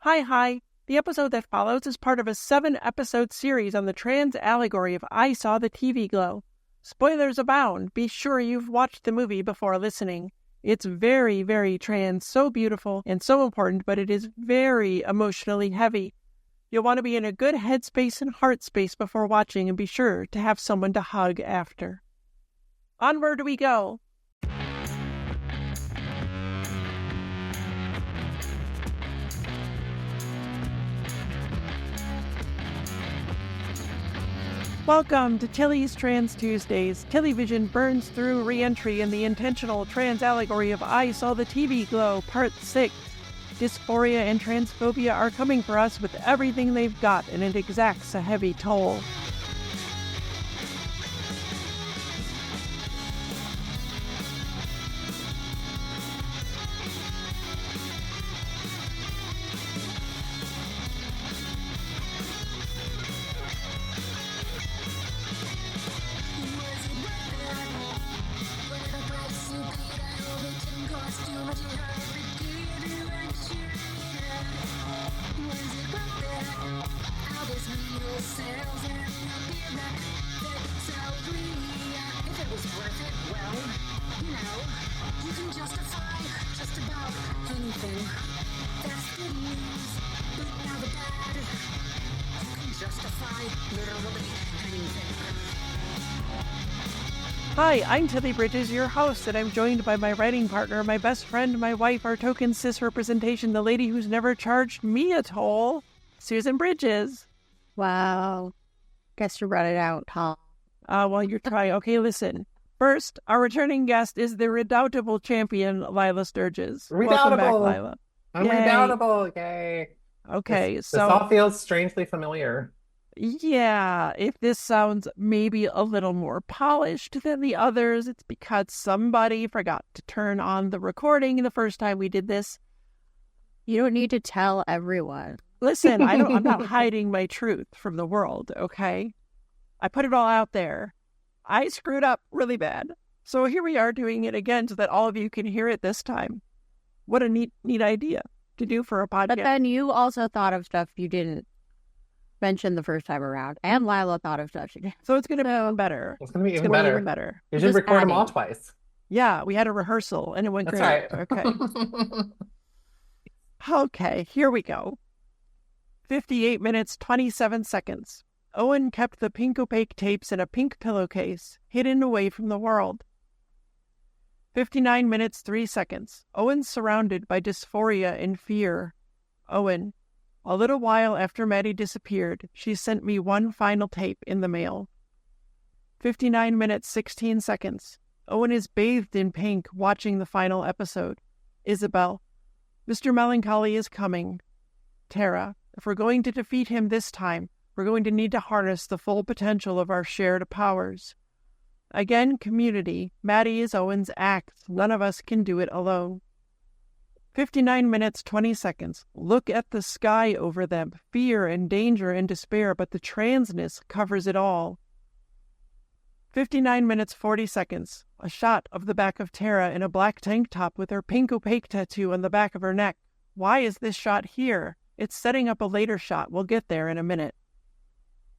Hi. The episode that follows is part of a 7-episode series on the trans allegory of I Saw the TV Glow. Spoilers abound. Be sure you've watched the movie before listening. It's very, very trans, so beautiful and so important, but it is very emotionally heavy. You'll want to be in a good headspace and heart space before watching, and be sure to have someone to hug after. Onward we go. Welcome to Tilly's Trans Tuesdays. Tillyvision burns through re-entry in the intentional trans allegory of I Saw the TV Glow, Part 6. Dysphoria and Trasnphobia are coming for us with everything they've got, and it exacts a heavy toll. Hi, I'm Tilly Bridges, your host, and I'm joined by my writing partner, my best friend, my wife, our token cis representation, the lady who's never charged me a toll, Susan Bridges. Wow. Guess you brought it out, huh? Well, you're trying. Okay, listen. First, our returning guest is the redoubtable champion, Lilah Sturges. Redoubtable. Welcome back, Lilah. I'm Yay. redoubtable. Yay. Okay, This all feels strangely familiar. Yeah, if this sounds maybe a little more polished than the others, it's because somebody forgot to turn on the recording the first time we did this. You don't need to tell everyone. Listen, I'm not hiding my truth from the world, okay? I put it all out there. I screwed up really bad. So here we are doing it again so that all of you can hear it this time. What a neat idea to do for a podcast. But then you also thought of stuff you didn't mention the first time around. And Lilah thought of stuff she did. So it's going to be even better. It's going to be even better. You should Just record them all adding. twice. Yeah, we had a rehearsal and it went That's great. right. Okay. Okay, here we go. 58 minutes, 27 seconds. Owen kept the pink opaque tapes in a pink pillowcase, hidden away from the world. 59 minutes, 3 seconds. Owen's surrounded by dysphoria and fear. Owen. A little while after Maddie disappeared, she sent me one final tape in the mail. 59 minutes, 16 seconds. Owen is bathed in pink, watching the final episode. Isabel. Mr. Melancholy is coming. Tara. If we're going to defeat him this time, we're going to need to harness the full potential of our shared powers. Again, community. Maddie is Owen's axe. None of us can do it alone. 59 minutes, 20 seconds. Look at the sky over them. Fear and danger and despair, but the transness covers it all. 59 minutes, 40 seconds. A shot of the back of Tara in a black tank top with her pink opaque tattoo on the back of her neck. Why is this shot here? It's setting up a later shot. We'll get there in a minute.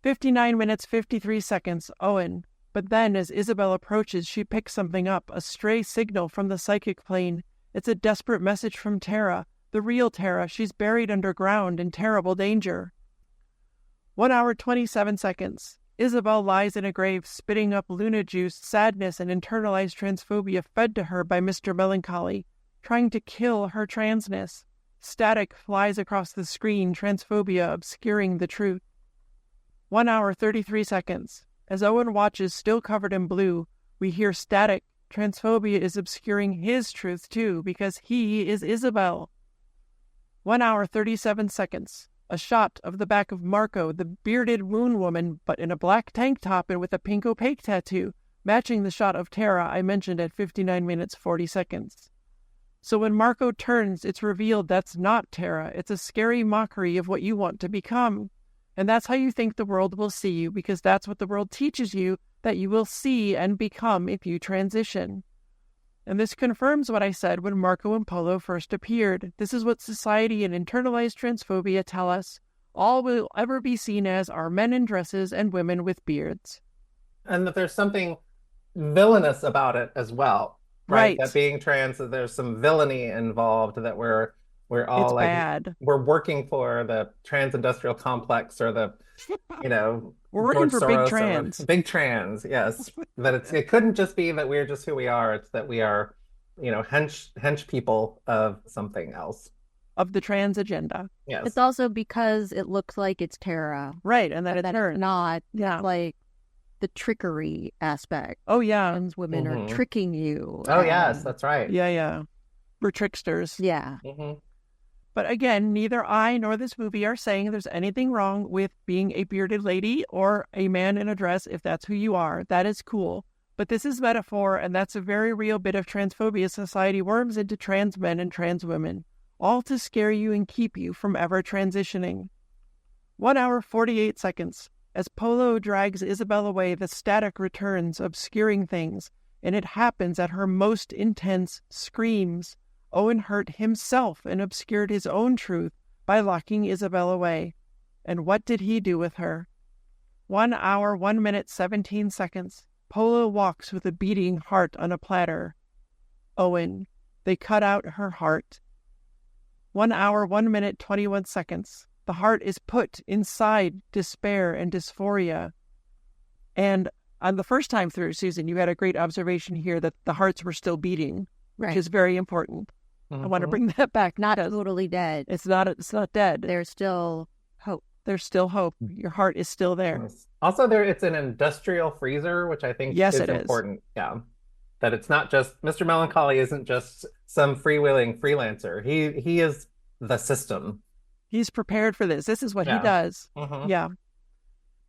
59 minutes, 53 seconds. Owen. But then, as Isabel approaches, she picks something up, a stray signal from the psychic plane. It's a desperate message from Tara, the real Tara. She's buried underground in terrible danger. 1 hour, 27 seconds. Isabel lies in a grave, spitting up Luna juice, sadness, and internalized transphobia fed to her by Mr. Melancholy, trying to kill her transness. Static flies across the screen, transphobia obscuring the truth. 1 hour, 33 seconds. As Owen watches, still covered in blue, we hear static. Transphobia is obscuring his truth too, because he is Isabel. 1 hour, 37 seconds. A shot of the back of Marco, the bearded moon woman, but in a black tank top and with a pink opaque tattoo, matching the shot of Tara I mentioned at 59 minutes, 40 seconds. So when Marco turns, it's revealed that's not Tara. It's a scary mockery of what you want to become. And that's how you think the world will see you, because that's what the world teaches you that you will see and become if you transition. And this confirms what I said when Marco and Polo first appeared. This is what society and internalized transphobia tell us. All we'll ever be seen as are men in dresses and women with beards. And that there's something villainous about it as well. Right? That being trans, that there's some villainy involved, that we're all it's like bad. We're working for the trans industrial complex, or the we're working for big trans. Big trans, yes. That it couldn't just be that we're just who we are, it's that we are, hench people of something else. Of the trans agenda. Yes. It's also because it looks like it's Tara. Right, and that it's not like the trickery aspect. Oh, yeah. Trans women are tricking you. Oh, yes, that's right. Yeah. We're tricksters. Yeah. Mm-hmm. But again, neither I nor this movie are saying there's anything wrong with being a bearded lady or a man in a dress if that's who you are. That is cool. But this is metaphor, and that's a very real bit of transphobia society worms into trans men and trans women, all to scare you and keep you from ever transitioning. 1 hour, 48 seconds. As Polo drags Isabel away, the static returns, obscuring things, and it happens at her most intense screams. Owen hurt himself and obscured his own truth by locking Isabel away. And what did he do with her? 1 hour, 1 minute, 17 seconds. Polo walks with a beating heart on a platter. Owen, they cut out her heart. 1 hour, 1 minute, 21 seconds. The heart is put inside despair and dysphoria. And on the first time through, Susan, you had a great observation here that the hearts were still beating, which is very important. I want to bring that back. Not totally dead. It's not dead. There's still hope. There's still hope. Your heart is still there. Yes. Also, it's an industrial freezer, which I think is important. Yeah. That it's not just, Mr. Melancholy isn't just some freewheeling freelancer. He is the system. He's prepared for this. This is what he does. Yeah.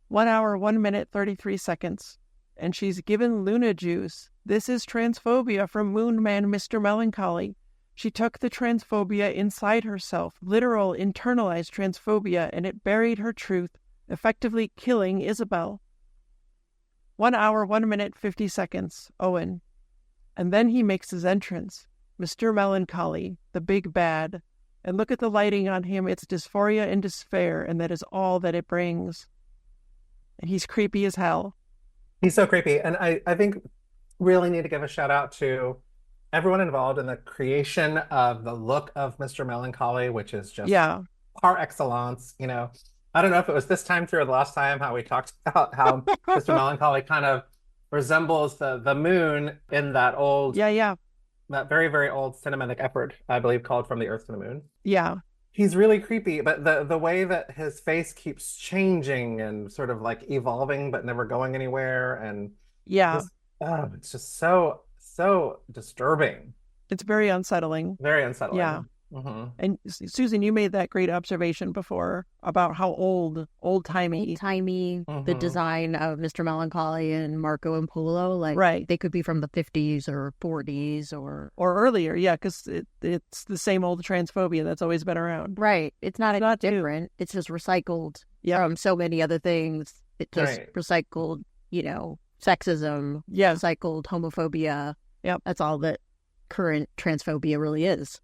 1 hour, 1 minute, 33 seconds. And she's given Luna juice. This is transphobia from Moon Man Mr. Melancholy. She took the transphobia inside herself, literal internalized transphobia, and it buried her truth, effectively killing Isabel. 1 hour, 1 minute, 50 seconds. Owen. And then he makes his entrance. Mr. Melancholy, the big bad. And look at the lighting on him. It's dysphoria and despair, and that is all that it brings. And he's creepy as hell. He's so creepy. And I think really need to give a shout out to everyone involved in the creation of the look of Mr. Melancholy, which is just par excellence. I don't know if it was this time through or the last time how we talked about how Mr. Melancholy kind of resembles the moon in that old, that very, very old cinematic effort, I believe, called From the Earth to the Moon. Yeah. He's really creepy, but the way that his face keeps changing and sort of like evolving but never going anywhere, and it's just so disturbing. It's very unsettling. Very unsettling. Yeah. Mm-hmm. And Susan, you made that great observation before about how old-timey the design of Mr. Melancholy and Marco and Polo, they could be from the 50s or 40s or earlier, because it's the same old transphobia that's always been around. Right. It's not different. It's just recycled from so many other things. It just recycled, sexism, recycled homophobia. Yep. That's all that current transphobia really is.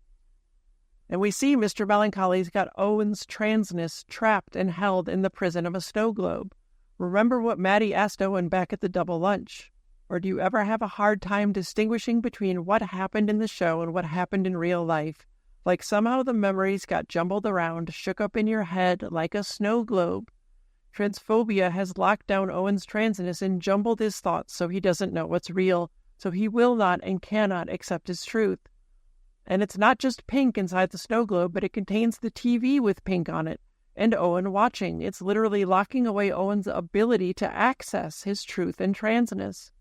And we see Mr. Melancholy's got Owen's transness trapped and held in the prison of a snow globe. Remember what Maddie asked Owen back at the double lunch? Or do you ever have a hard time distinguishing between what happened in the show and what happened in real life? Like somehow the memories got jumbled around, shook up in your head like a snow globe. Transphobia has locked down Owen's transness and jumbled his thoughts so he doesn't know what's real, so he will not and cannot accept his truth. And it's not just pink inside the snow globe, but it contains the TV with pink on it, and Owen watching. It's literally locking away Owen's ability to access his truth and transness.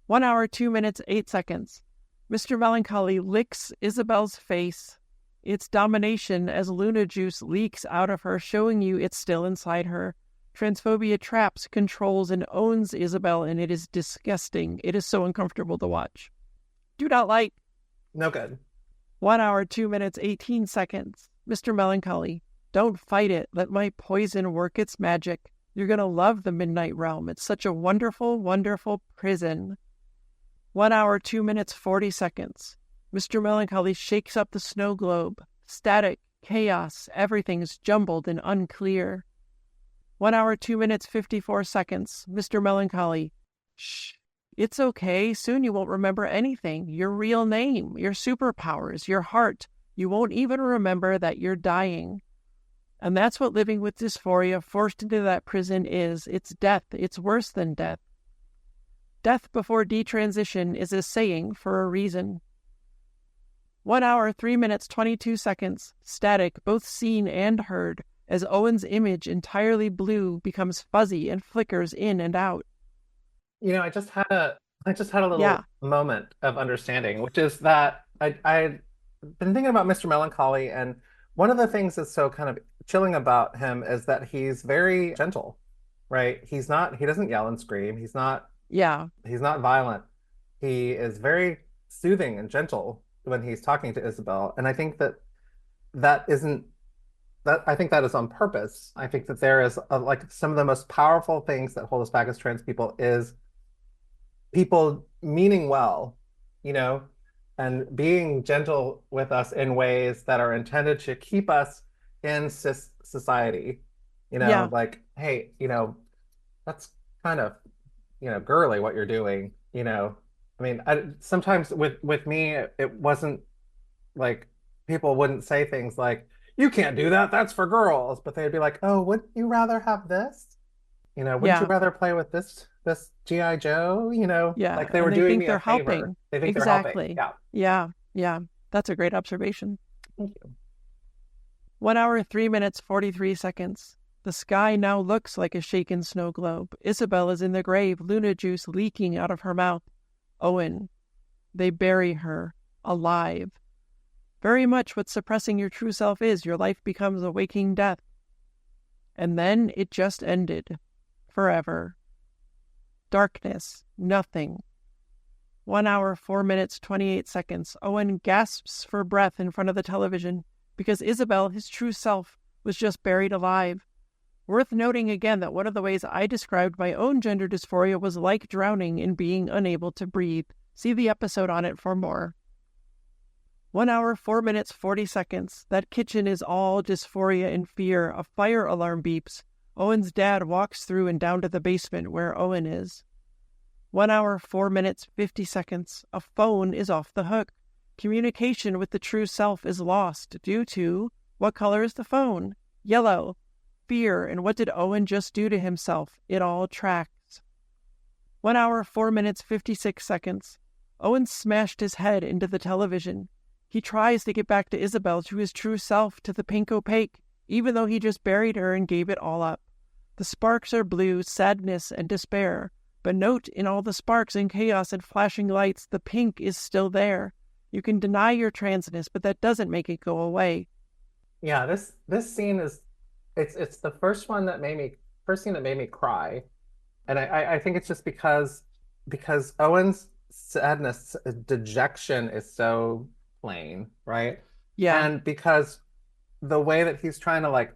1 hour, 2 minutes, 8 seconds. Mr. Melancholy licks Isabel's face. It's domination as Luna juice leaks out of her, showing you it's still inside her. Transphobia traps, controls, and owns Isabel, and it is disgusting. It is so uncomfortable to watch. Do not like. No good. 1 hour, 2 minutes, 18 seconds. Mr. Melancholy, don't fight it. Let my poison work its magic. You're going to love the Midnight Realm. It's such a wonderful, wonderful prison. 1 hour, 2 minutes, 40 seconds. Mr. Melancholy shakes up the snow globe. Static, chaos, everything's jumbled and unclear. 1 hour, 2 minutes, 54 seconds. Mr. Melancholy. Shh. It's okay. Soon you won't remember anything. Your real name, your superpowers, your heart. You won't even remember that you're dying. And that's what living with dysphoria forced into that prison is. It's death. It's worse than death. Death before detransition is a saying for a reason. 1 hour, 3 minutes, 22 seconds. Static, both seen and heard, as Owen's image, entirely blue, becomes fuzzy and flickers in and out. You know, I just had a little moment of understanding, which is that I've been thinking about Mr. Melancholy, and one of the things that's so kind of chilling about him is that he's very gentle, right? He doesn't yell and scream. He's not violent. He is very soothing and gentle when he's talking to Isabel. And I think that is on purpose. I think that there is like some of the most powerful things that hold us back as trans people is people meaning well, you know, and being gentle with us in ways that are intended to keep us in society, you know, like, hey, you know, that's kind of, you know, girly what you're doing, you know. I mean, sometimes with me, it wasn't like people wouldn't say things like, you can't do that, that's for girls. But they'd be like, oh, wouldn't you rather have this? You know, wouldn't you rather play with this G.I. Joe? You know, like they were doing me a favor. Helping. They think exactly. they're helping. Yeah. That's a great observation. Thank you. 1 hour, 3 minutes, 43 seconds. The sky now looks like a shaken snow globe. Isabel is in the grave, Luna juice leaking out of her mouth. Owen. They bury her, alive. Very much what suppressing your true self is. Your life becomes a waking death. And then it just ended. Forever. Darkness. Nothing. 1 hour, 4 minutes, 28 seconds. Owen gasps for breath in front of the television because Isabel, his true self, was just buried alive. Worth noting again that one of the ways I described my own gender dysphoria was like drowning in being unable to breathe. See the episode on it for more. 1 hour, 4 minutes, 40 seconds. That kitchen is all dysphoria and fear. A fire alarm beeps. Owen's dad walks through and down to the basement where Owen is. 1 hour, 4 minutes, 50 seconds. A phone is off the hook. Communication with the true self is lost due to, what color is the phone? Yellow. Fear, and what did Owen just do to himself? It all tracks. 1 hour, 4 minutes, 56 seconds. Owen smashed his head into the television. He tries to get back to Isabel, to his true self, to the pink opaque, even though he just buried her and gave it all up. The sparks are blue, sadness and despair. But note, in all the sparks and chaos and flashing lights, the pink is still there. You can deny your transness, but that doesn't make it go away. Yeah, this scene is, it's the first scene that made me cry. And I think it's just because Owen's sadness, dejection is so plain, right? Yeah. And because the way that he's trying to like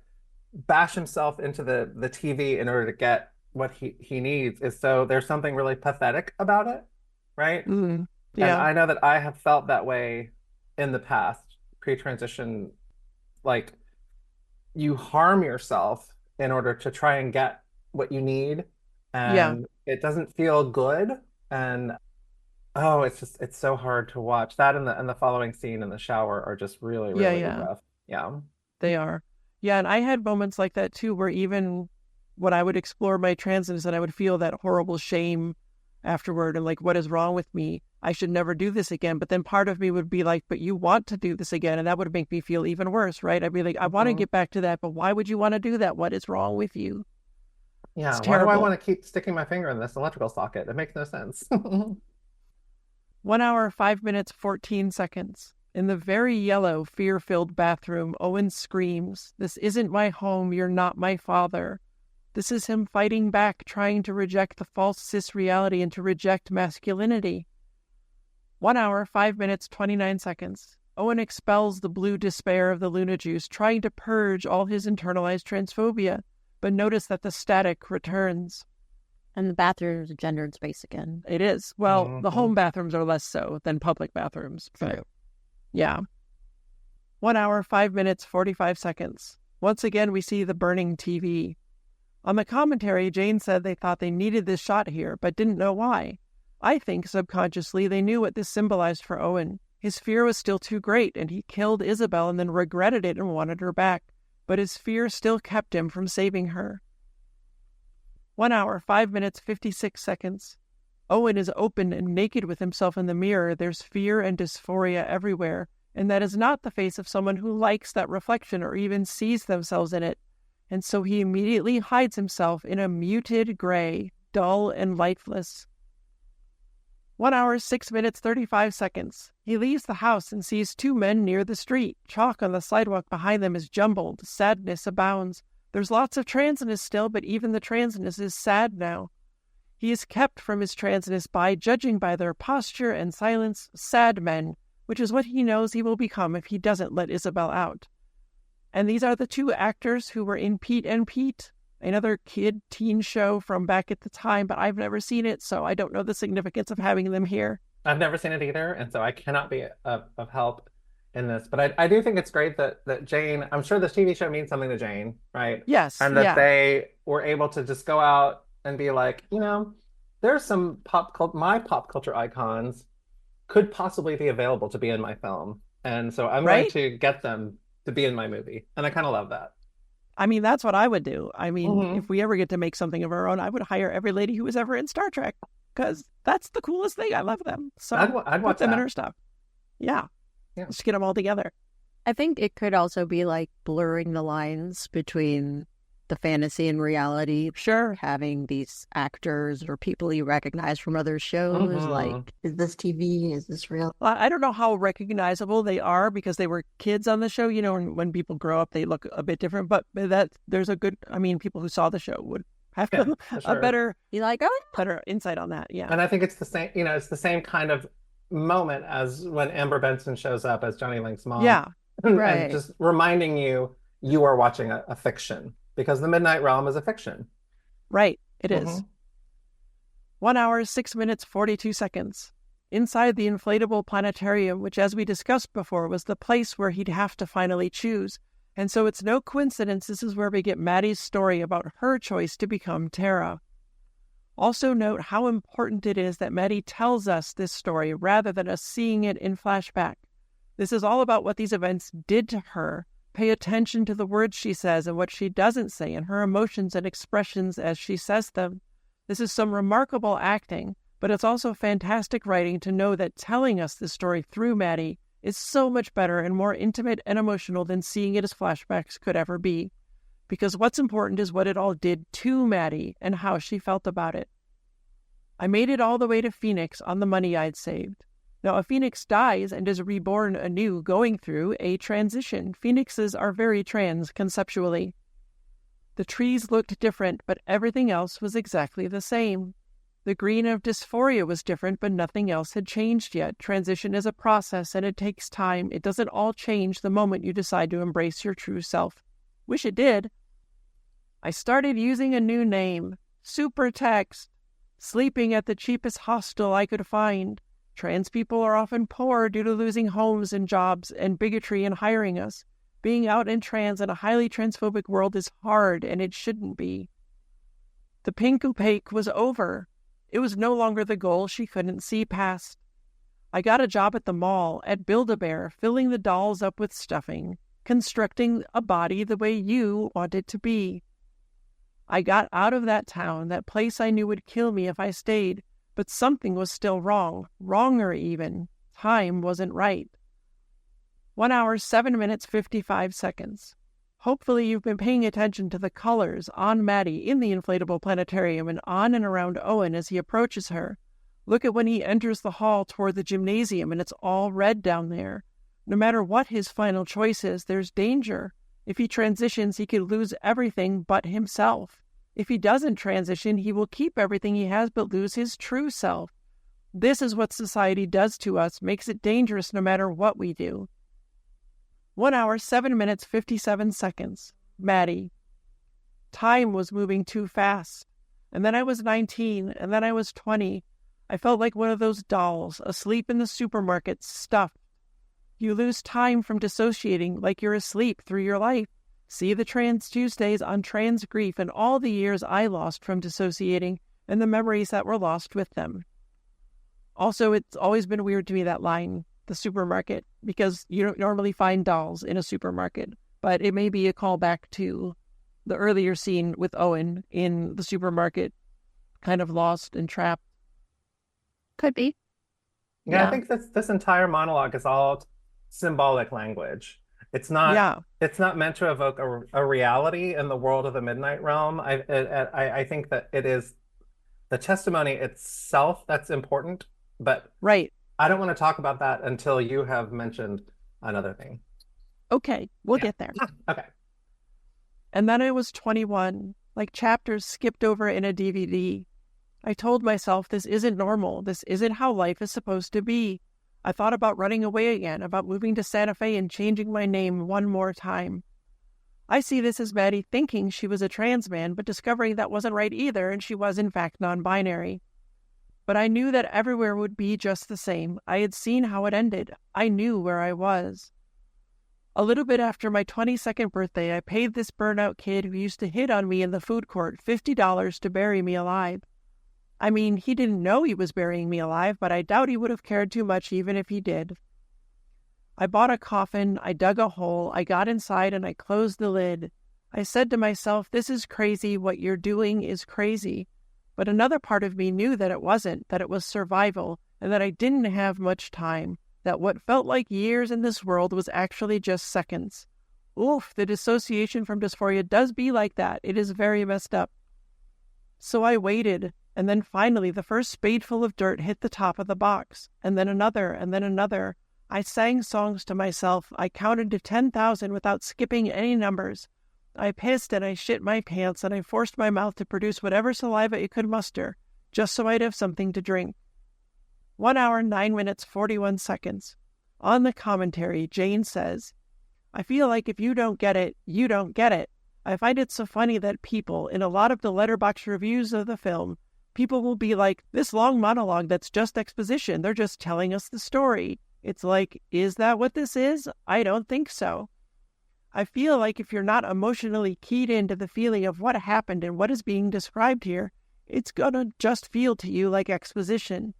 bash himself into the TV in order to get what he needs is, so there's something really pathetic about it, right? Mm, yeah. And I know that I have felt that way in the past, pre-transition, like you harm yourself in order to try and get what you need, and it doesn't feel good, and it's so hard to watch. That and the following scene in the shower are just really rough. Yeah, they are. Yeah, and I had moments like that too, where even when I would explore my transness and I would feel that horrible shame afterward and like, what is wrong with me? I should never do this again. But then part of me would be like, but you want to do this again. And that would make me feel even worse, right? I'd be like, I want to get back to that, but why would you want to do that? What is wrong with you? Yeah, why do I want to keep sticking my finger in this electrical socket? It makes no sense. 1 hour, 5 minutes, 14 seconds. In the very yellow, fear-filled bathroom, Owen screams, "This isn't my home. You're not my father." This is him fighting back, trying to reject the false cis reality and to reject masculinity. 1 hour, 5 minutes, 29 seconds. Owen expels the blue despair of the Luna juice, trying to purge all his internalized transphobia, but notice that the static returns. And the bathroom's a gendered space again. It is. Well, the home bathrooms are less so than public bathrooms. True. Yeah. 1 hour, 5 minutes, 45 seconds. Once again, we see the burning TV. On the commentary, Jane said they thought they needed this shot here, but didn't know why. I think, subconsciously, they knew what this symbolized for Owen. His fear was still too great, and he killed Isabel and then regretted it and wanted her back. But his fear still kept him from saving her. 1 hour, 5 minutes, 56 seconds. Owen is open and naked with himself in the mirror. There's fear and dysphoria everywhere, and that is not the face of someone who likes that reflection or even sees themselves in it. And so he immediately hides himself in a muted gray, dull and lifeless. 1 hour, 6 minutes, 35 seconds. He leaves the house and sees two men near the street. Chalk on the sidewalk behind them is jumbled. Sadness abounds. There's lots of transness still, but even the transness is sad now. He is kept from his transness by, judging by their posture and silence, sad men, which is what he knows he will become if he doesn't let Isabel out. And these are the two actors who were in Pete and Pete, another teen show from back at the time, but I've never seen it, so I don't know the significance of having them here. I've never seen it either, and so I cannot be of help in this. But I do think it's great that Jane, I'm sure this TV show means something to Jane, right? Yes. And that they were able to just go out and be like, there's some my pop culture icons could possibly be available to be in my film. And so I'm going to get them to be in my movie. And I kind of love that. I mean, that's what I would do. I mean, if we ever get to make something of our own, I would hire every lady who was ever in Star Trek because that's the coolest thing. I love them. So I'd watch them that. in her stuff. Yeah. Just get them all together. I think it could also be like blurring the lines between the fantasy and reality. Sure. Having these actors or people you recognize from other shows. Like, is this TV? Is this real? I don't know how recognizable they are because they were kids on the show. And when people grow up, they look a bit different. But there's a good, people who saw the show would have a better, better insight on that. Yeah. And I think it's the same, it's the same kind of moment as when Amber Benson shows up as Johnny Link's mom. Yeah. Right. And just reminding you are watching a fiction. Because the Midnight Realm is a fiction. Right, it is. 1 hour, 6 minutes, 42 seconds. Inside the inflatable planetarium, which, as we discussed before, was the place where he'd have to finally choose. And so it's no coincidence this is where we get Maddie's story about her choice to become Tara. Also note how important it is that Maddie tells us this story rather than us seeing it in flashback. This is all about what these events did to her. Pay attention to the words she says and what she doesn't say and her emotions and expressions as she says them. This is some remarkable acting, but it's also fantastic writing to know that telling us this story through Maddie is so much better and more intimate and emotional than seeing it as flashbacks could ever be. Because what's important is what it all did to Maddie and how she felt about it. I made it all the way to Phoenix on the money I'd saved. Now, a phoenix dies and is reborn anew, going through a transition. Phoenixes are very trans conceptually. The trees looked different, but everything else was exactly the same. The green of Dysphoria was different, but nothing else had changed yet. Transition is a process, and it takes time. It doesn't all change the moment you decide to embrace your true self. Wish it did. I started using a new name, Supertext, sleeping at the cheapest hostel I could find. Trans people are often poor due to losing homes and jobs and bigotry in hiring us. Being out and trans in a highly transphobic world is hard, and it shouldn't be. The pink opaque was over. It was no longer the goal she couldn't see past. I got a job at the mall, at Build-A-Bear, filling the dolls up with stuffing, constructing a body the way you want it to be. I got out of that town, that place I knew would kill me if I stayed. But something was still wrong, wronger even. Time wasn't right. 1 hour, 7 minutes, 55 seconds. Hopefully you've been paying attention to the colors on Maddie in the inflatable planetarium and on and around Owen as he approaches her. Look at when he enters the hall toward the gymnasium and it's all red down there. No matter what his final choice is, there's danger. If he transitions, he could lose everything but himself. If he doesn't transition, he will keep everything he has but lose his true self. This is what society does to us, makes it dangerous no matter what we do. 1 hour, 7 minutes, 57 seconds. Maddie. Time was moving too fast. And then I was 19, and then I was 20. I felt like one of those dolls, asleep in the supermarket, stuffed. You lose time from dissociating like you're asleep through your life. See the Trans Tuesdays on Trans Grief and all the years I lost from dissociating and the memories that were lost with them. Also, it's always been weird to me, that line, the supermarket, because you don't normally find dolls in a supermarket, but it may be a callback to the earlier scene with Owen in the supermarket, kind of lost and trapped. Could be. Yeah, I think this entire monologue is all symbolic language. It's not meant to evoke a reality in the world of the Midnight Realm. I think that it is the testimony itself that's important, but right. I don't want to talk about that until you have mentioned another thing. Okay, we'll get there. Okay. And then I was 21, like chapters skipped over in a DVD. I told myself this isn't normal. This isn't how life is supposed to be. I thought about running away again, about moving to Santa Fe and changing my name one more time. I see this as Maddie thinking she was a trans man, but discovering that wasn't right either, and she was in fact non-binary. But I knew that everywhere would be just the same. I had seen how it ended. I knew where I was. A little bit after my 22nd birthday, I paid this burnout kid who used to hit on me in the food court $50 to bury me alive. I mean, he didn't know he was burying me alive, but I doubt he would have cared too much even if he did. I bought a coffin, I dug a hole, I got inside and I closed the lid. I said to myself, this is crazy, what you're doing is crazy. But another part of me knew that it wasn't, that it was survival, and that I didn't have much time, that what felt like years in this world was actually just seconds. Oof, the dissociation from dysphoria does be like that. It is very messed up. So I waited, and then finally the first spadeful of dirt hit the top of the box, and then another, and then another. I sang songs to myself. I counted to 10,000 without skipping any numbers. I pissed and I shit my pants, and I forced my mouth to produce whatever saliva it could muster, just so I'd have something to drink. 1 hour, 9 minutes, 41 seconds. On the commentary, Jane says, I feel like if you don't get it, you don't get it. I find it so funny that people, in a lot of the letterbox reviews of the film, people will be like, this long monologue that's just exposition, they're just telling us the story. It's like, is that what this is? I don't think so. I feel like if you're not emotionally keyed into the feeling of what happened and what is being described here, it's gonna just feel to you like exposition.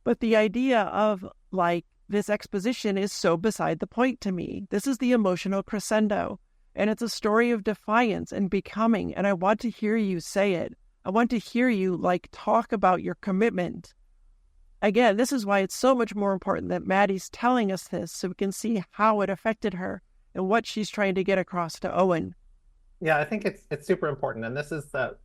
But the idea of, like, this exposition is so beside the point to me. This is the emotional crescendo, and it's a story of defiance and becoming, and I want to hear you say it. I want to hear you, like, talk about your commitment. Again, this is why it's so much more important that Maddie's telling us this so we can see how it affected her and what she's trying to get across to Owen. Yeah, I think it's super important. And this is the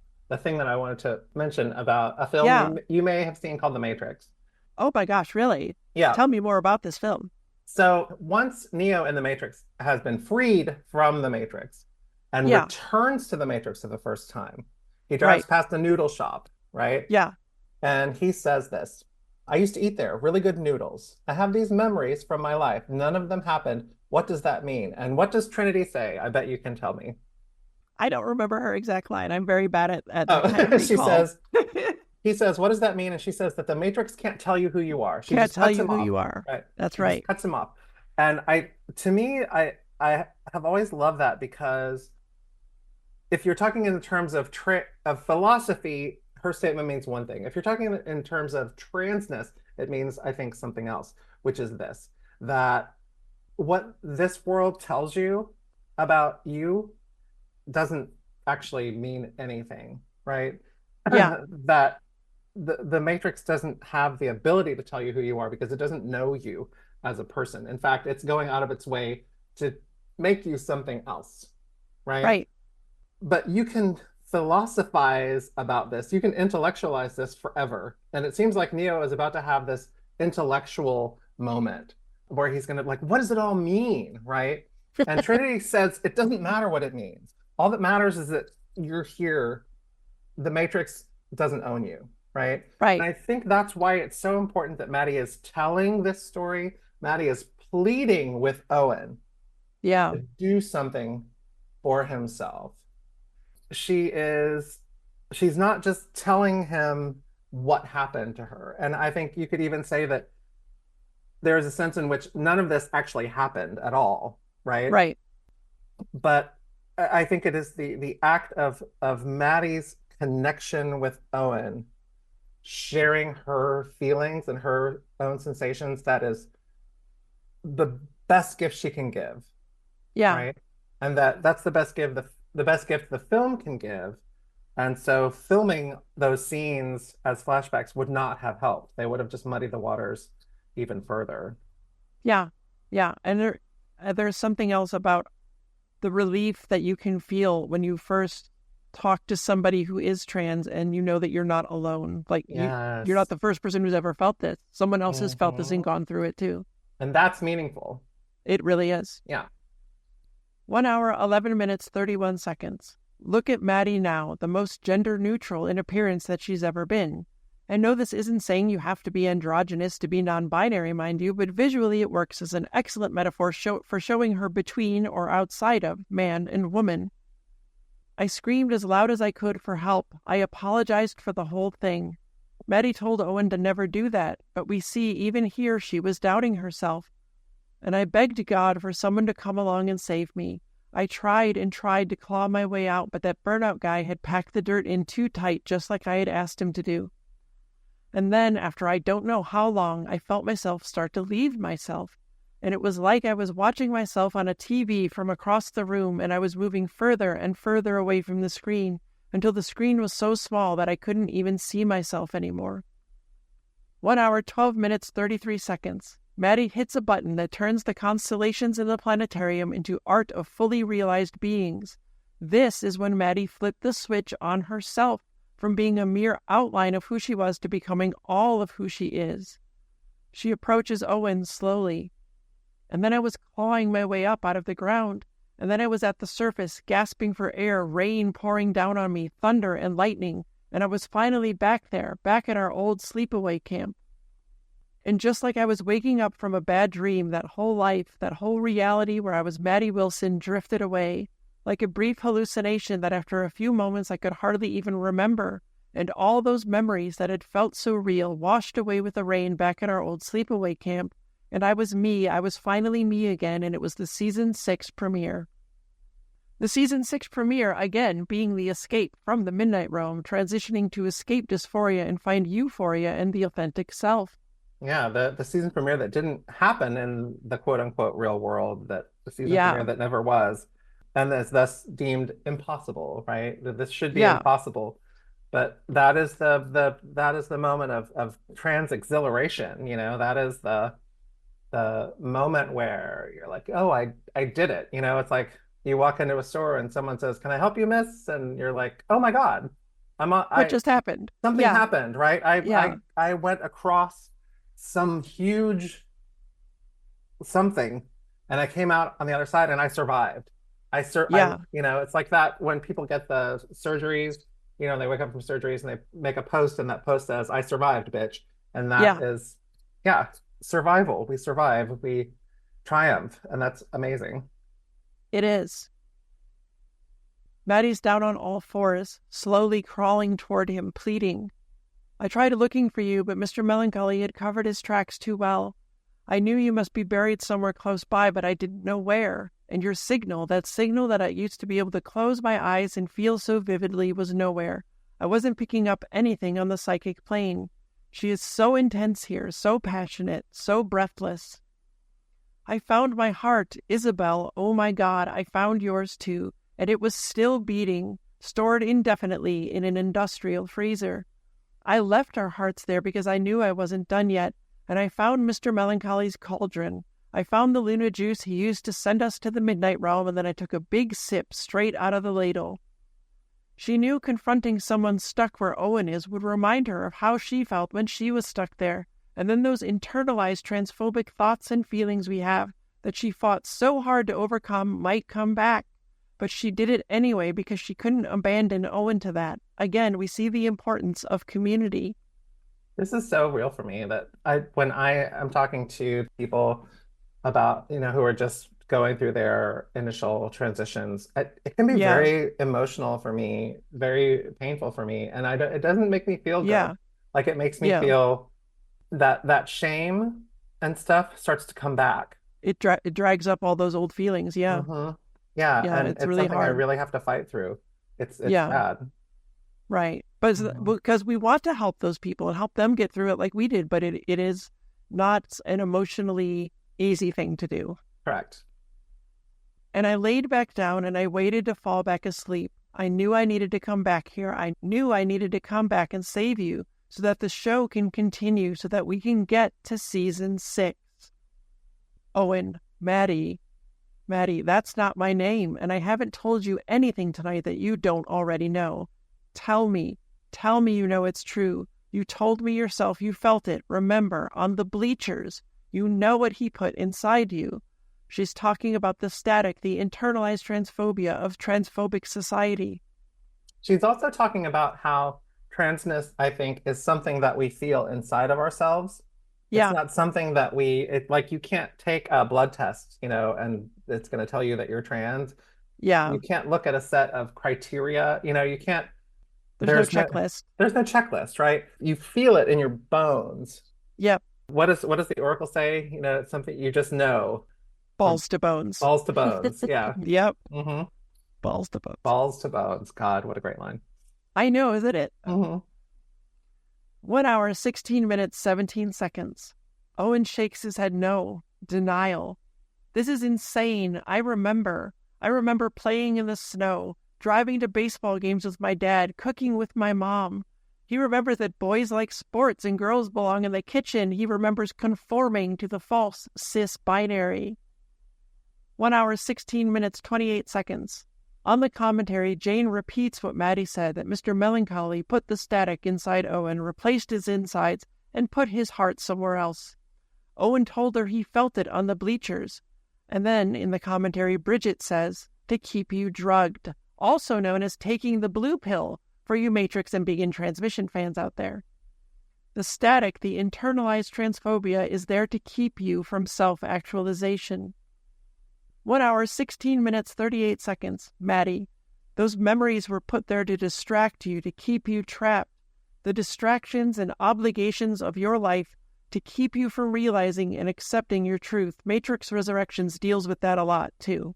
thing that I wanted to mention about a film you may have seen called The Matrix. Oh my gosh, really? Yeah. Tell me more about this film. So once Neo in The Matrix has been freed from The Matrix and returns to The Matrix for the first time, he drives past a noodle shop, right? Yeah. And he says this, I used to eat there, really good noodles. I have these memories from my life. None of them happened. What does that mean? And what does Trinity say? I bet you can tell me. I don't remember her exact line. I'm very bad at that kind of she says, he says, what does that mean? And she says that the Matrix can't tell you who you are. She can't tell you who you are. Right. That's right. Cuts him off. And I have always loved that, because if you're talking in terms of philosophy, her statement means one thing. If you're talking in terms of transness, it means, I think, something else, which is this, that what this world tells you about you doesn't actually mean anything, right? Yeah. That the Matrix doesn't have the ability to tell you who you are because it doesn't know you as a person. In fact, it's going out of its way to make you something else, right? Right. But you can philosophize about this. You can intellectualize this forever. And it seems like Neo is about to have this intellectual moment where he's going to, like, what does it all mean, right? And Trinity says it doesn't matter what it means. All that matters is that you're here. The Matrix doesn't own you, right? Right. And I think that's why it's so important that Maddie is telling this story. Maddie is pleading with Owen to do something for himself. She is she's not just telling him what happened to her. And I think you could even say that there is a sense in which none of this actually happened at all, right? Right. But I think it is the act of Maddie's connection with Owen, sharing her feelings and her own sensations, that is the best gift she can give. Yeah. Right. And that's the best gift the best gift the film can give. And so filming those scenes as flashbacks would not have helped. They would have just muddied the waters even further. Yeah. Yeah. And there's something else about the relief that you can feel when you first talk to somebody who is trans and you know that you're not alone. Like Yes. you're not the first person who's ever felt this. Someone else has felt this and gone through it too. And that's meaningful. It really is. Yeah. 1 hour, 11 minutes, 31 seconds. Look at Maddie now, the most gender neutral in appearance that she's ever been. I know this isn't saying you have to be androgynous to be non-binary, mind you, but visually it works as an excellent metaphor for showing her between or outside of man and woman. I screamed as loud as I could for help. I apologized for the whole thing. Maddie told Owen to never do that, but we see even here she was doubting herself. And I begged God for someone to come along and save me. I tried and tried to claw my way out, but that burnout guy had packed the dirt in too tight, just like I had asked him to do. And then, after I don't know how long, I felt myself start to leave myself. And it was like I was watching myself on a TV from across the room, and I was moving further and further away from the screen, until the screen was so small that I couldn't even see myself anymore. 1 hour, 12 minutes, 33 seconds. Maddie hits a button that turns the constellations in the planetarium into art of fully realized beings. This is when Maddie flipped the switch on herself from being a mere outline of who she was to becoming all of who she is. She approaches Owen slowly. And then I was clawing my way up out of the ground. And then I was at the surface, gasping for air, rain pouring down on me, thunder and lightning. And I was finally back there, back at our old sleepaway camp. And just like I was waking up from a bad dream, that whole life, that whole reality where I was Maddie Wilson drifted away, like a brief hallucination that after a few moments I could hardly even remember, and all those memories that had felt so real washed away with the rain back at our old sleepaway camp, and I was me, I was finally me again, and it was the Season 6 premiere. The Season 6 premiere, again, being the escape from the Midnight Realm, transitioning to escape dysphoria and find euphoria and the authentic self. Yeah, the season premiere that didn't happen in the quote-unquote real world, that the season premiere that never was, and is thus deemed impossible, right? This should be impossible. But that is the moment of trans exhilaration, you know, that is the moment where you're like, oh, I did it. You know, it's like you walk into a store and someone says, "Can I help you, miss?" And you're like, oh my God, what just happened? Something happened, right? I went across some huge something and I came out on the other side and I survived. I you know, it's like that when people get the surgeries, you know, they wake up from surgeries and they make a post and that post says, "I survived, bitch." And that is, survival. We survive, we triumph, and that's amazing. It is. Maddie's down on all fours, slowly crawling toward him, pleading. I tried looking for you, but Mr. Melancholy had covered his tracks too well. I knew you must be buried somewhere close by, but I didn't know where. And your signal, that signal that I used to be able to close my eyes and feel so vividly, was nowhere. I wasn't picking up anything on the psychic plane. She is so intense here, so passionate, so breathless. I found my heart, Isabel. Oh my God, I found yours too. And it was still beating, stored indefinitely in an industrial freezer. I left our hearts there because I knew I wasn't done yet, and I found Mr. Melancholy's cauldron. I found the Luna juice he used to send us to the Midnight Realm, and then I took a big sip straight out of the ladle. She knew confronting someone stuck where Owen is would remind her of how she felt when she was stuck there, and then those internalized transphobic thoughts and feelings we have that she fought so hard to overcome might come back. But she did it anyway because she couldn't abandon Owen to that. Again, we see the importance of community. This is so real for me that when I am talking to people about, you know, who are just going through their initial transitions. It can be very emotional for me, very painful for me, and it doesn't make me feel good. Like it makes me feel that shame and stuff starts to come back. It drags up all those old feelings. Yeah. Mm-hmm. Yeah, and it's really something hard. I really have to fight through. It's bad. Right. But because we want to help those people and help them get through it like we did, but it is not an emotionally easy thing to do. Correct. And I laid back down and I waited to fall back asleep. I knew I needed to come back here. I knew I needed to come back and save you so that the show can continue, so that we can get to season 6. Owen, Maddie, that's not my name, and I haven't told you anything tonight that you don't already know. Tell me you know it's true. You told me yourself you felt it. Remember, on the bleachers, you know what he put inside you. She's talking about the static, the internalized transphobia of transphobic society. She's also talking about how transness, I think, is something that we feel inside of ourselves. It's not something that like you can't take a blood test, and it's going to tell you that you're trans. Yeah. You can't look at a set of criteria, you can't. There's no checklist. There's no checklist, right? You feel it in your bones. Yep. What does the Oracle say? It's something you just know. Balls to bones. Balls to bones. Yeah. Yep. Mm-hmm. Balls to bones. Balls to bones. God, what a great line. I know, isn't it? Mm-hmm. 1 hour, 16 minutes, 17 seconds. Owen shakes his head no. Denial. This is insane. I remember playing in the snow, driving to baseball games with my dad, cooking with my mom. He remembers that boys like sports and girls belong in the kitchen. He remembers conforming to the false cis binary. 1 hour, 16 minutes, 28 seconds. On the commentary, Jane repeats what Maddie said, that Mr. Melancholy put the static inside Owen, replaced his insides, and put his heart somewhere else. Owen told her he felt it on the bleachers. And then, in the commentary, Bridget says, to keep you drugged, also known as taking the blue pill, for you Matrix and Begin Transmission fans out there. The static, the internalized transphobia, is there to keep you from self-actualization. 1 hour, 16 minutes, 38 seconds. Maddie, those memories were put there to distract you, to keep you trapped. The distractions and obligations of your life to keep you from realizing and accepting your truth. Matrix Resurrections deals with that a lot, too.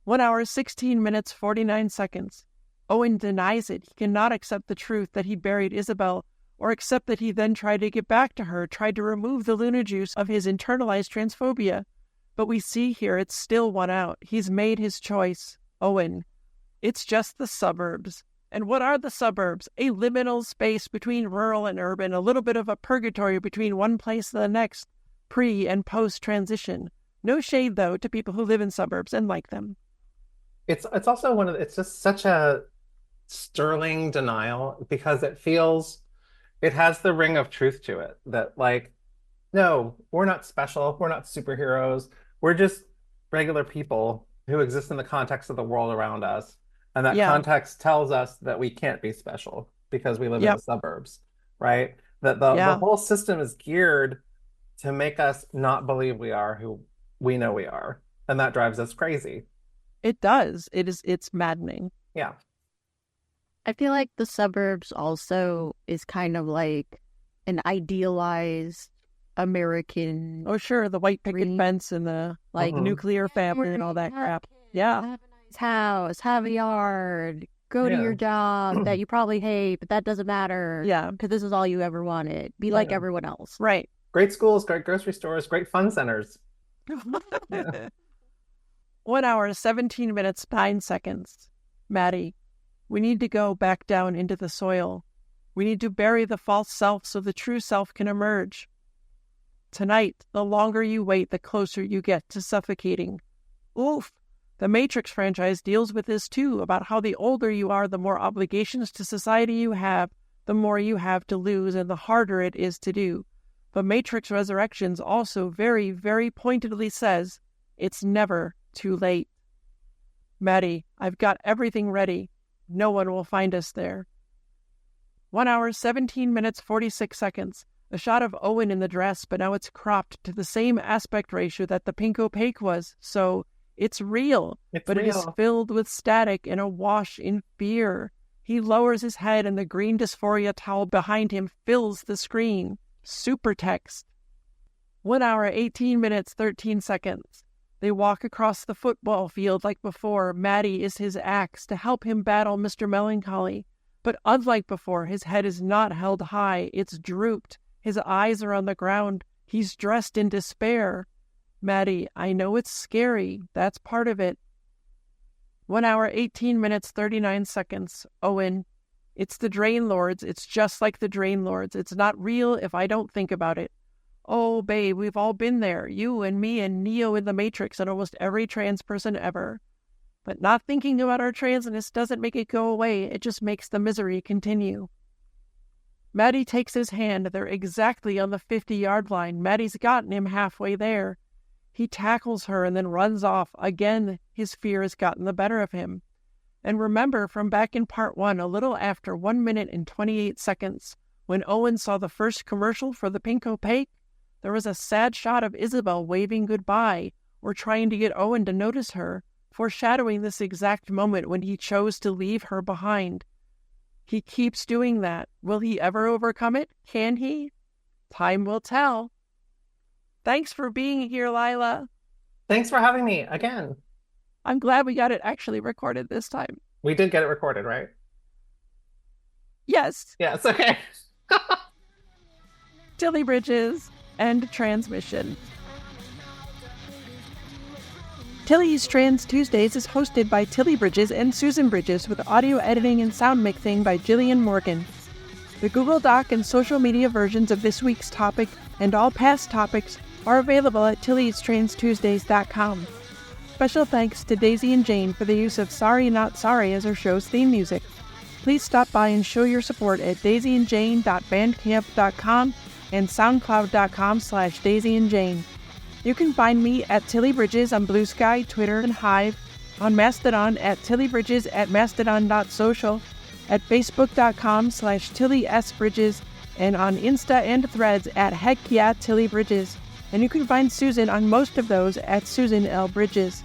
1 hour, 16 minutes, 49 seconds. Owen denies it. He cannot accept the truth that he buried Isabel, or accept that he then tried to get back to her, tried to remove the Luna juice of his internalized transphobia. But we see here it's still won out. He's made his choice. Owen. It's just the suburbs. And what are the suburbs? A liminal space between rural and urban, a little bit of a purgatory between one place and the next, pre- and post-transition. No shade, though, to people who live in suburbs and like them. It's also it's just such a sterling denial, because it has the ring of truth to it, that like, no, we're not special, we're not superheroes, we're just regular people who exist in the context of the world around us. And that context tells us that we can't be special because we live in the suburbs, right? That the whole system is geared to make us not believe we are who we know we are. And that drives us crazy. It does. It's maddening. Yeah. I feel like the suburbs also is kind of like an idealized American. Oh, sure. The white picket fence and the nuclear family and all that crap. Yeah. Have a nice house, have a yard, go to your job that you probably hate, but that doesn't matter. Yeah. Because this is all you ever wanted. Be like everyone else. Right. Great schools, great grocery stores, great fun centers. 1 hour, 17 minutes, 9 seconds. Maddie, we need to go back down into the soil. We need to bury the false self so the true self can emerge. Tonight, the longer you wait, the closer you get to suffocating. Oof. The Matrix franchise deals with this too, about how the older you are, the more obligations to society you have, the more you have to lose, and the harder it is to do. But Matrix Resurrections also very, very pointedly says, it's never too late. Maddie, I've got everything ready. No one will find us there. 1 hour, 17 minutes, 46 seconds. A shot of Owen in the dress, but now it's cropped to the same aspect ratio that the pink opaque was, so it's real. It is filled with static and awash in fear. He lowers his head and the green Dysphoria towel behind him fills the screen. Super text. 1 hour, 18 minutes, 13 seconds. They walk across the football field like before. Maddie is his axe to help him battle Mr. Melancholy. But unlike before, his head is not held high. It's drooped. His eyes are on the ground. He's dressed in despair. Maddie, I know it's scary. That's part of it. 1 hour, 18 minutes, 39 seconds. Owen, it's the Drain Lords. It's just like the Drain Lords. It's not real if I don't think about it. Oh, babe, we've all been there. You and me and Neo in the Matrix and almost every trans person ever. But not thinking about our transness doesn't make it go away. It just makes the misery continue. Maddie takes his hand. They're exactly on the 50-yard line. Maddie's gotten him halfway there. He tackles her and then runs off. Again, his fear has gotten the better of him. And remember from back in part 1, a little after 1 minute and 28 seconds, when Owen saw the first commercial for the pink opaque, there was a sad shot of Isabel waving goodbye or trying to get Owen to notice her, foreshadowing this exact moment when he chose to leave her behind. He keeps doing that. Will he ever overcome it? Can he? Time will tell. Thanks for being here, Lilah. Thanks for having me again. I'm glad we got it actually recorded this time. We did get it recorded, right? Yes. Yes, okay. Tillybridges and transmission. Tilly's Trans Tuesdays is hosted by Tilly Bridges and Susan Bridges with audio editing and sound mixing by Jillian Morgan. The Google Doc and social media versions of this week's topic and all past topics are available at Tilly'sTransTuesdays.com. Special thanks to Daisy and Jane for the use of Sorry Not Sorry as our show's theme music. Please stop by and show your support at daisyandjane.bandcamp.com and soundcloud.com/daisyandjane. You can find me at Tilly Bridges on Bluesky, Twitter, and Hive, on Mastodon at Tillybridges at mastodon.social, at facebook.com/TillySBridges, and on Insta and Threads at HeckYeahTillyBridges. And you can find Susan on most of those at Susan L. Bridges.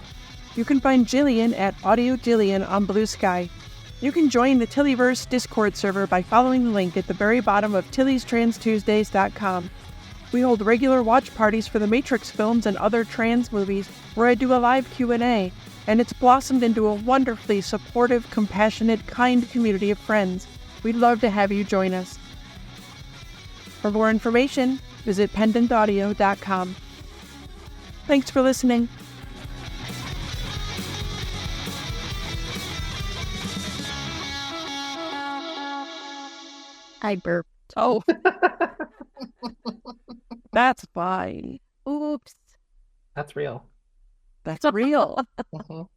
You can find Jillian at Audio Jillian on Bluesky. You can join the Tillyverse Discord server by following the link at the very bottom of Tilly'sTransTuesdays.com. We hold regular watch parties for the Matrix films and other trans movies where I do a live Q&A, and it's blossomed into a wonderfully supportive, compassionate, kind community of friends. We'd love to have you join us. For more information, visit pendantaudio.com. Thanks for listening. I burped. Oh. That's fine. Oops. That's real. That's real. Mhm.